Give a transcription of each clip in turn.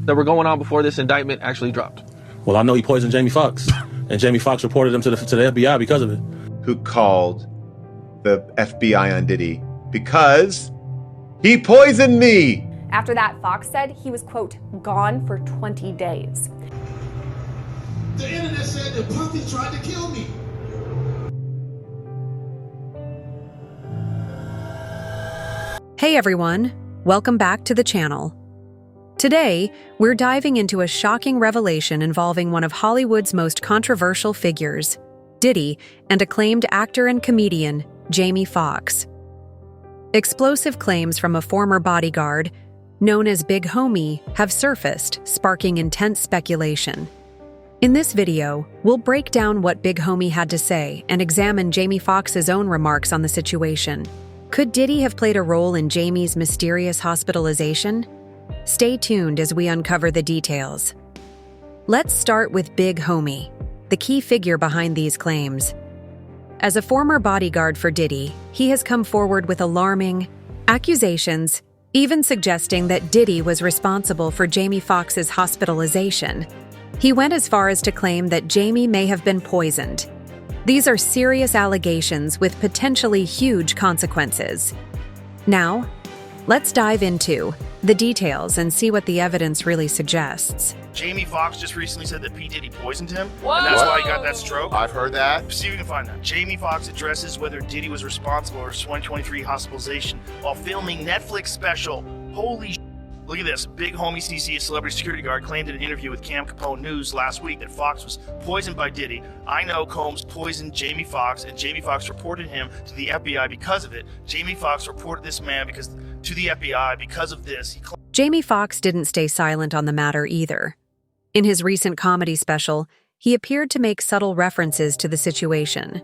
that were going on before this indictment actually dropped? Well, I know he poisoned Jamie Foxx, and Jamie Foxx reported him to the FBI because of it. Who called the FBI on Diddy because he poisoned me. After that, Fox said he was, quote, gone for 20 days. The internet said that Puffy tried to kill me. Hey everyone, welcome back to the channel. Today, we're diving into a shocking revelation involving one of Hollywood's most controversial figures, Diddy, and acclaimed actor and comedian, Jamie Foxx. Explosive claims from a former bodyguard, known as Big Homie, have surfaced, sparking intense speculation. In this video, we'll break down what Big Homie had to say and examine Jamie Foxx's own remarks on the situation. Could Diddy have played a role in Jamie's mysterious hospitalization? Stay tuned as we uncover the details. Let's start with Big Homie, the key figure behind these claims. As a former bodyguard for Diddy, he has come forward with alarming accusations, even suggesting that Diddy was responsible for Jamie Foxx's hospitalization. He went as far as to claim that Jamie may have been poisoned. These are serious allegations with potentially huge consequences. Now, let's dive into the details and see what the evidence really suggests. Jamie Foxx just recently said that P. Diddy poisoned him, Whoa. and that's why he got that stroke. I've heard that. See if we can find that. Jamie Foxx addresses whether Diddy was responsible for his 2023 hospitalization while filming Netflix special. Holy sh**. Look at this. Big Homie CC, a celebrity security guard, claimed in an interview with Cam Capone News last week that Foxx was poisoned by Diddy. I know Combs poisoned Jamie Foxx, and Jamie Foxx reported him to the FBI because of it. Jamie Foxx reported this man to the FBI because of this. Jamie Foxx didn't stay silent on the matter either. In his recent comedy special, he appeared to make subtle references to the situation.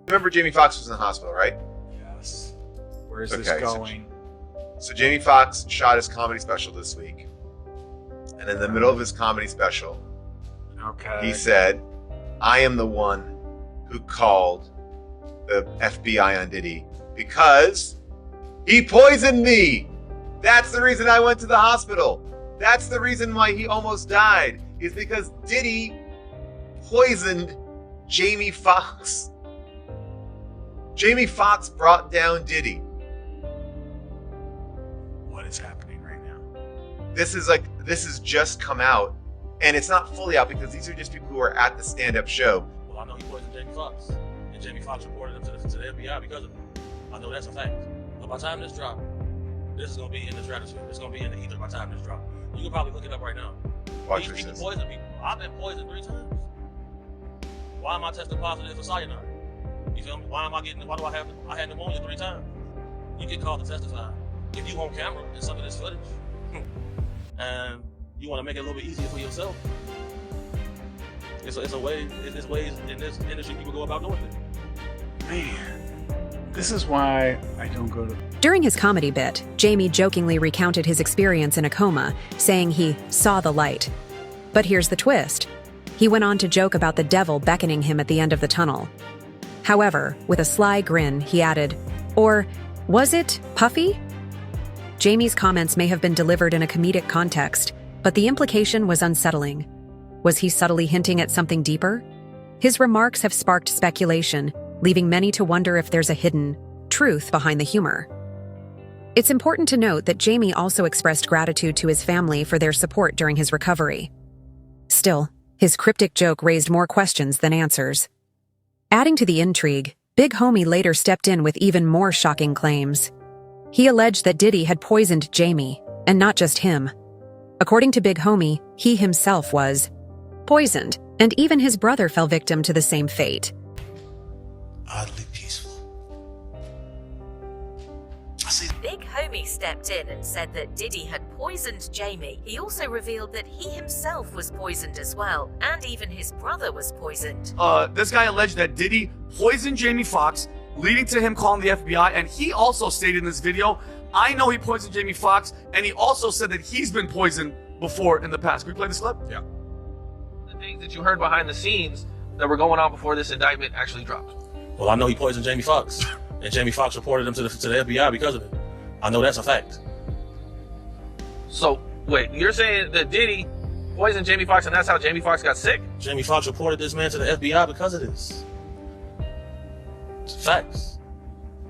Remember Jamie Foxx was in the hospital, right? Yes. Where is Okay, this going? So Jamie Foxx shot his comedy special this week. And in the middle of his comedy special, he said, I am the one who called the FBI on Diddy because he poisoned me. That's the reason I went to the hospital. That's the reason why he almost died, is because Diddy poisoned Jamie Foxx. Jamie Foxx brought down Diddy. What is happening right now? This has just come out, and it's not fully out because these are just people who are at the stand-up show. Well, I know he poisoned Jamie Foxx, and Jamie Foxx reported him to the FBI because of it. I know that's a fact. So by the time this drops, this is going to be in the stratosphere. It's going to be in the ether by the time this drops. You can probably look it up right now. Watch These people this. poison people. I've been poisoned 3 times. Why am I testing positive for cyanide? You feel me? Why do I had pneumonia 3 times? You get called to testify. If you on camera in some of this footage, and you want to make it a little bit easier for yourself, it's ways in this industry people go about doing it. Man, this is why I don't go to... During his comedy bit, Jamie jokingly recounted his experience in a coma, saying he saw the light. But here's the twist. He went on to joke about the devil beckoning him at the end of the tunnel. However, with a sly grin, he added, or was it Puffy? Jamie's comments may have been delivered in a comedic context, but the implication was unsettling. Was he subtly hinting at something deeper? His remarks have sparked speculation, leaving many to wonder if there's a hidden truth behind the humor. It's important to note that Jamie also expressed gratitude to his family for their support during his recovery. Still, his cryptic joke raised more questions than answers. Adding to the intrigue, Big Homie later stepped in with even more shocking claims. He alleged that Diddy had poisoned Jamie, and not just him. According to Big Homie, he himself was poisoned, and even his brother fell victim to the same fate. Oddly peaceful. Big Homie stepped in and said that Diddy had poisoned Jamie. He also revealed that he himself was poisoned as well, and even his brother was poisoned. This guy alleged that Diddy poisoned Jamie Foxx, leading to him calling the FBI, and he also stated in this video, I know he poisoned Jamie Foxx, and he also said that he's been poisoned before in the past. Can we play this clip? Yeah. The things that you heard behind the scenes that were going on before this indictment actually dropped. Well, I know he poisoned Jamie Foxx, and Jamie Foxx reported him to the FBI because of it. I know that's a fact. So Wait, you're saying that Diddy poisoned Jamie Foxx and that's how Jamie Foxx got sick? Jamie Foxx reported this man to the FBI because of this. It's facts.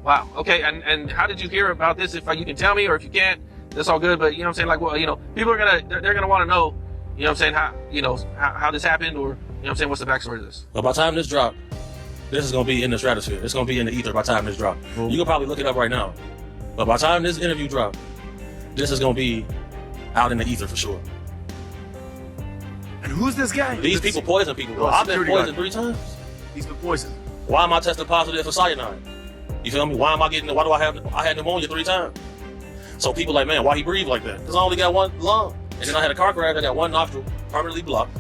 Wow. Okay. And how did you hear about this? If you can tell me, or if you can't, that's all good. But you know what I'm saying? Like, well, you know, people are they're gonna want to know, you know what I'm saying, how this happened, or you know what I'm saying, what's the backstory of this? But by the time this drop, this is gonna be in the stratosphere. It's gonna be in the ether by the time this drop. You can probably look it up right now. But by the time this interview drop, this is gonna be out in the ether for sure. And who's this guy? These people poison people, bro. I've been poisoned 3 times. He's been poisoned. Why am I testing positive for cyanide? You feel me? Why do I had pneumonia 3 times? So people like, man, why he breathe like that? Because I only got one lung. And then I had a car crash, I got one nostril permanently blocked.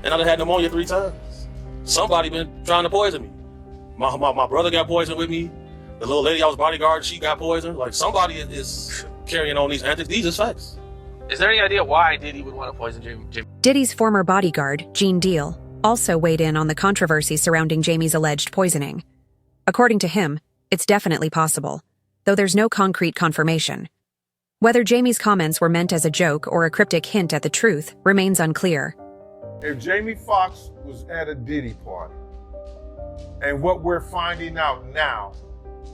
And I done had pneumonia 3 times. Somebody been trying to poison me. My brother got poisoned with me. The little lady I was bodyguard, she got poisoned. Like, somebody is carrying on these antics. These are facts. Is there any idea why Diddy would want to poison Jamie? Diddy's former bodyguard, Gene Deal, also weighed in on the controversy surrounding Jamie's alleged poisoning. According to him, it's definitely possible, though there's no concrete confirmation. Whether Jamie's comments were meant as a joke or a cryptic hint at the truth remains unclear. If Jamie Foxx was at a Diddy party, and what we're finding out now,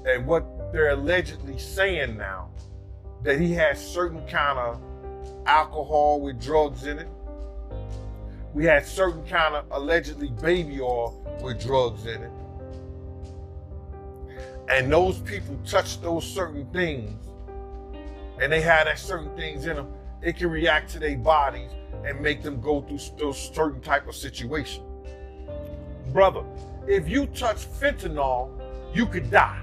and what they're allegedly saying now, that he has certain kind of alcohol with drugs in it. We had certain kind of allegedly baby oil with drugs in it. And those people touch those certain things, and they have that certain things in them, it can react to their bodies and make them go through those certain type of situation. Brother, if you touch fentanyl, you could die.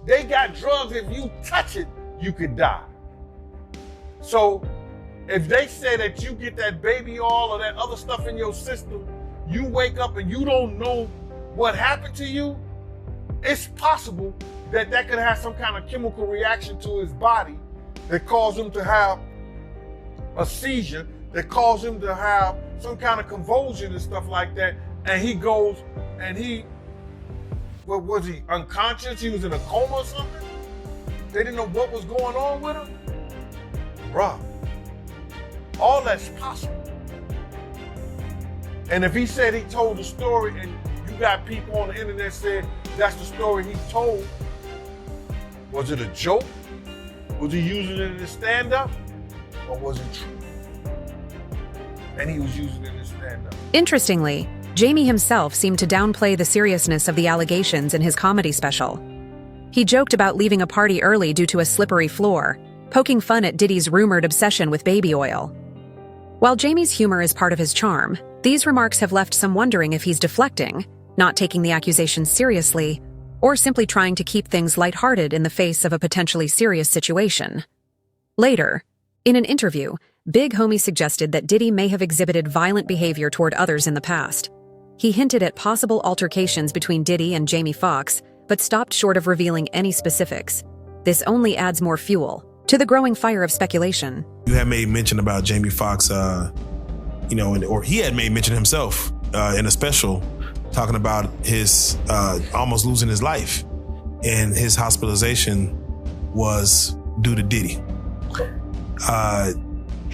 They got drugs, if you touch it, you could die. So if they say that you get that baby oil or that other stuff in your system, you wake up and you don't know what happened to you, it's possible that that could have some kind of chemical reaction to his body that caused him to have a seizure, that caused him to have some kind of convulsion and stuff like that. And he goes and what was he, unconscious? He was in a coma or something? They didn't know what was going on with him? Bruh, all that's possible. And if he said he told the story and you got people on the internet saying that's the story he told, was it a joke? Was he using it in his stand-up? Or was it true? And he was using it in his stand-up. Interestingly, Jamie himself seemed to downplay the seriousness of the allegations in his comedy special. He joked about leaving a party early due to a slippery floor, poking fun at Diddy's rumored obsession with baby oil. While Jamie's humor is part of his charm, these remarks have left some wondering if he's deflecting, not taking the accusations seriously, or simply trying to keep things lighthearted in the face of a potentially serious situation. Later, in an interview, Big Homie suggested that Diddy may have exhibited violent behavior toward others in the past. He hinted at possible altercations between Diddy and Jamie Foxx, but stopped short of revealing any specifics. This only adds more fuel to the growing fire of speculation. You had made mention about Jamie Foxx, or he had made mention himself in a special talking about his almost losing his life, and his hospitalization was due to Diddy.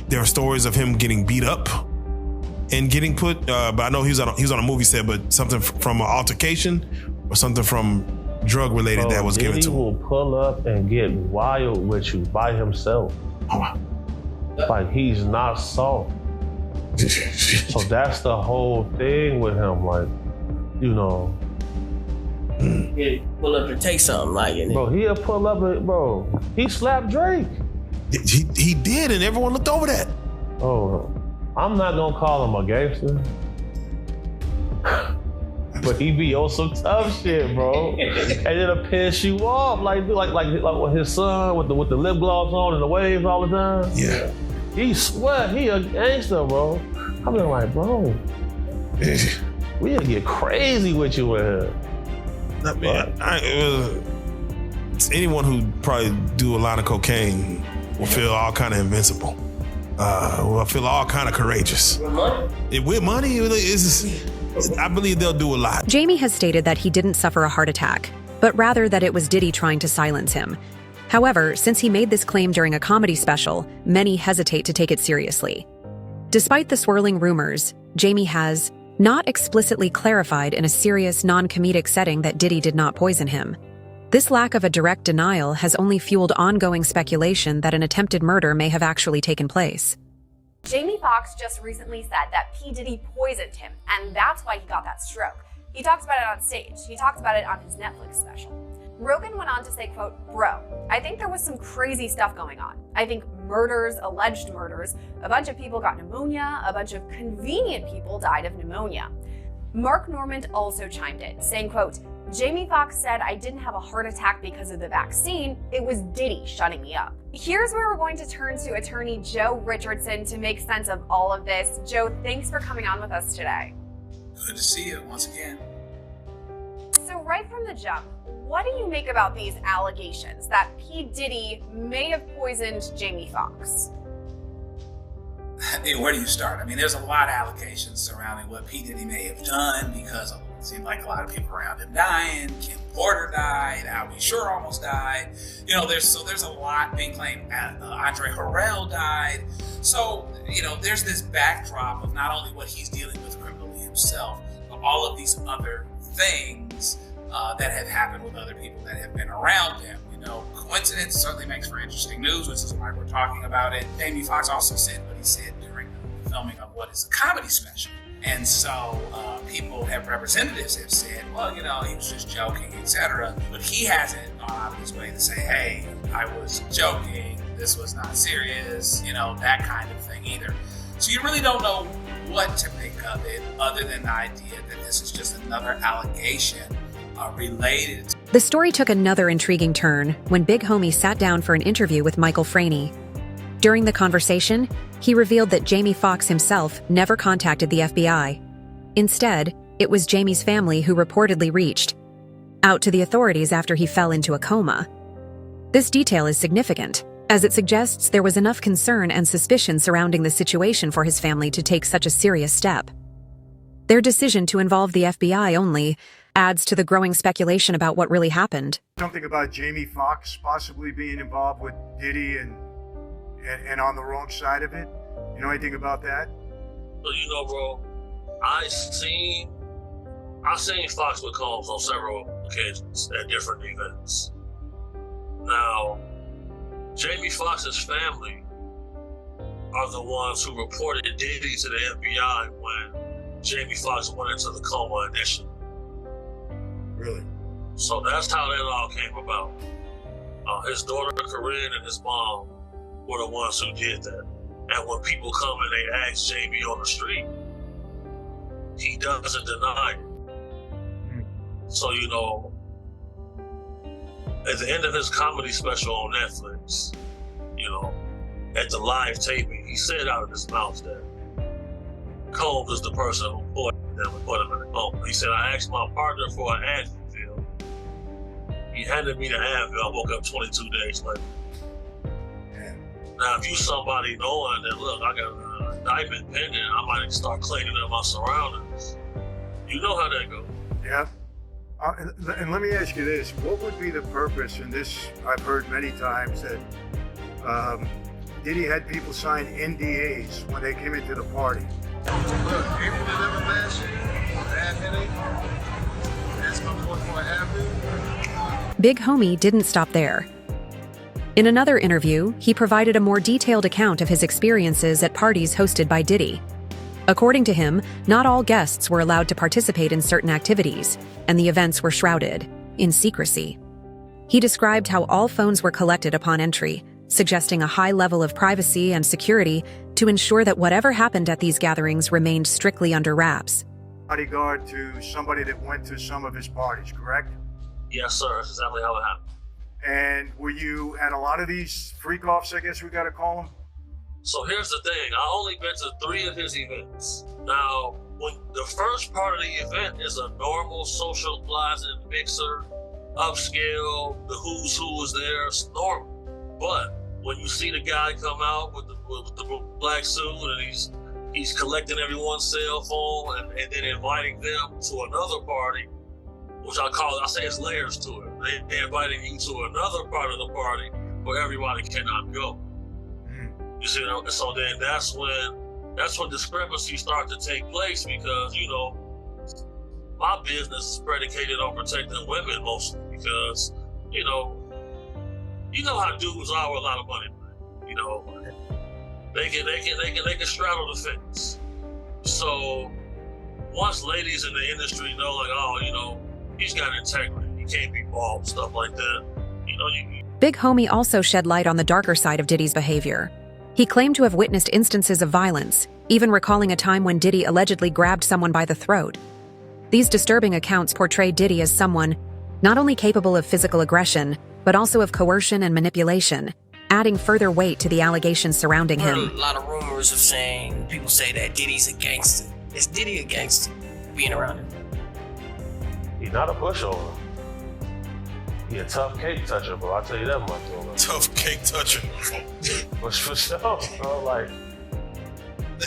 There are stories of him getting beat up and getting put, but I know he was on a movie set, but something from an altercation or something from drug related that was given to him. Diddy will pull up and get wild with you by himself. Like, he's not soft. So that's the whole thing with him, like, He'll pull up and take something, like it. Bro, he'll pull up and, bro, he slapped Drake. He did, and everyone looked over that. Oh, I'm not gonna call him a gangster. But he be on some tough shit, bro. And it'll piss you off, like with his son with the lip gloss on and the waves all the time. Yeah. He sweat, he a gangster, bro. I'm like, bro, we'll get crazy with you with him. Man, anyone who probably do a lot of cocaine will feel all kind of invincible. Will feel all kind of courageous. With money? With money, I believe they'll do a lot. Jamie has stated that he didn't suffer a heart attack, but rather that it was Diddy trying to silence him. However, since he made this claim during a comedy special, many hesitate to take it seriously. Despite the swirling rumors, Jamie has not explicitly clarified in a serious, non-comedic setting that Diddy did not poison him. This lack of a direct denial has only fueled ongoing speculation that an attempted murder may have actually taken place. Jamie Foxx just recently said that P. Diddy poisoned him, and that's why he got that stroke. He talks about it on stage. He talks about it on his Netflix special. Rogan went on to say, quote, "Bro, I think there was some crazy stuff going on. I think murders, alleged murders, a bunch of people got pneumonia, a bunch of convenient people died of pneumonia." Mark Normand also chimed in, saying, quote, "Jamie Foxx said I didn't have a heart attack because of the vaccine. It was Diddy shutting me up." Here's where we're going to turn to attorney Joe Richardson to make sense of all of this. Joe, thanks for coming on with us today. Good to see you once again. So right from the jump, what do you make about these allegations that P. Diddy may have poisoned Jamie Foxx? Where do you start? I mean, there's a lot of allegations surrounding what P. Diddy may have done because it seemed like a lot of people around him dying. Kim Porter died. Albie Shore almost died. You know, there's a lot being claimed. Andre Harrell died. So, you know, there's this backdrop of not only what he's dealing with criminally himself, but all of these other things that have happened with other people that have been around him. You know, coincidence certainly makes for interesting news, which is why we're talking about it. Jamie Foxx also said what he said during the filming of what is a comedy special. And so representatives have said, well, you know, he was just joking, etc. But he hasn't gone out of his way to say, hey, I was joking, this was not serious, you know, that kind of thing either. So you really don't know what to make of it other than the idea that this is just another allegation related to... The story took another intriguing turn when Big Homie sat down for an interview with Michael Franey. During the conversation, he revealed that Jamie Foxx himself never contacted the FBI. Instead, it was Jamie's family who reportedly reached out to the authorities after he fell into a coma. This detail is significant, as it suggests there was enough concern and suspicion surrounding the situation for his family to take such a serious step. Their decision to involve the FBI only adds to the growing speculation about what really happened. Something about Jamie Foxx possibly being involved with Diddy and on the wrong side of it? You know anything about that? Well, you know, bro, I seen Foxx with Combs on several occasions at different events. Now, Jamie Foxx's family are the ones who reported Diddy to the FBI when Jamie Foxx went into the coma initially. Really? So that's how that all came about. His daughter Corinne and his mom were the ones who did that. And when people come and they ask Jamie on the street, he doesn't deny it. So, you know, at the end of his comedy special on Netflix, you know, at the live taping, he said out of his mouth that Combs is the person who poisoned them and put him in the coma. He said, I asked my partner for an Advil. He handed me the Advil. I woke up 22 days later. Now, if you somebody knowing that, look, I got an indictment pending, I might start cleaning up my surroundings. You know how that goes. Yeah. And let me ask you this. What would be the purpose, and this I've heard many times, that Diddy had people sign NDAs when they came into the party? Look, April 11th last year, bad headache. Asked my boy for an Advil. Big Homie didn't stop there. In another interview, he provided a more detailed account of his experiences at parties hosted by Diddy. According to him, not all guests were allowed to participate in certain activities, and the events were shrouded in secrecy. He described how all phones were collected upon entry, suggesting a high level of privacy and security to ensure that whatever happened at these gatherings remained strictly under wraps. Bodyguard to somebody that went to some of his parties, correct? Yes, sir. That's exactly how it happened. And were you at a lot of these freak-offs, I guess we gotta call them? So here's the thing. I only been to 3 of his events. Now, when the first part of the event is a normal socializing mixer, upscale, the who's who is there, it's normal. But when you see the guy come out with the black suit and he's collecting everyone's cell phone and then inviting them to another party, which I say it's layers to it. They're inviting you to another part of the party where everybody cannot go. You see, so then that's when discrepancies start to take place, because my business is predicated on protecting women mostly, because how dudes are with a lot of money. They can straddle the fence. So once ladies in the industry know, like, he's got integrity, he can't be bald, stuff like that. Big Homie also shed light on the darker side of Diddy's behavior. He claimed to have witnessed instances of violence, even recalling a time when Diddy allegedly grabbed someone by the throat. These disturbing accounts portray Diddy as someone not only capable of physical aggression, but also of coercion and manipulation, adding further weight to the allegations surrounding I heard him. a lot of rumors of saying, people say that Diddy's a gangster. Is Diddy a gangster being around him? He's not a pushover. He a tough cake toucher, bro. I'll tell you that much. Bro. Tough cake toucher. For sure, bro. Like,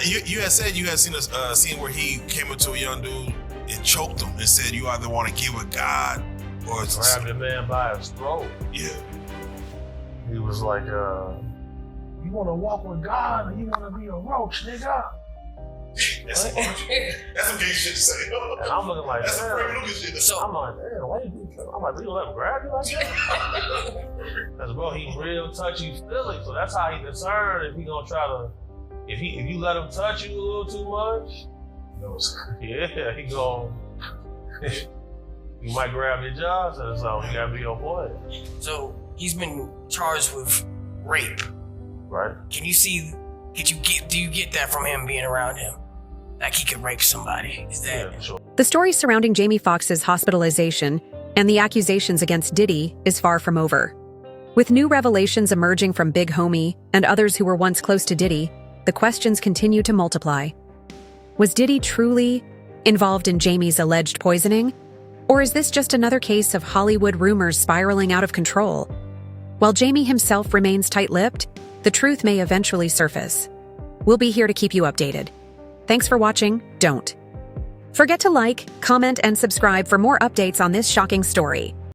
you had said you had seen a scene where he came up to a young dude and choked him and said, "You either want to get with God or grab the man by his throat." Yeah. He was like, "You want to walk with God or you want to be a roach, nigga?" That's some gay shit to say. And I'm looking like, that's some damn. Frank Lucas shit. So I'm like, damn, why you do that? I'm like, you let him grab you like that? Because, bro, he's real touchy-feely, so that's how he concerned if he gonna try to, if you let him touch you a little too much, yeah, he gonna, you might grab your jaws or something. You gotta be on point. So he's been charged with rape. Right. Do you get that from him being around him? Like he could rape somebody? Is that? Yeah, sure. The story surrounding Jamie Foxx's hospitalization and the accusations against Diddy is far from over. With new revelations emerging from Big Homie and others who were once close to Diddy, the questions continue to multiply. Was Diddy truly involved in Jamie's alleged poisoning? Or is this just another case of Hollywood rumors spiraling out of control? While Jamie himself remains tight-lipped, the truth may eventually surface. We'll be here to keep you updated. Thanks for watching. Don't forget to like, comment, and subscribe for more updates on this shocking story.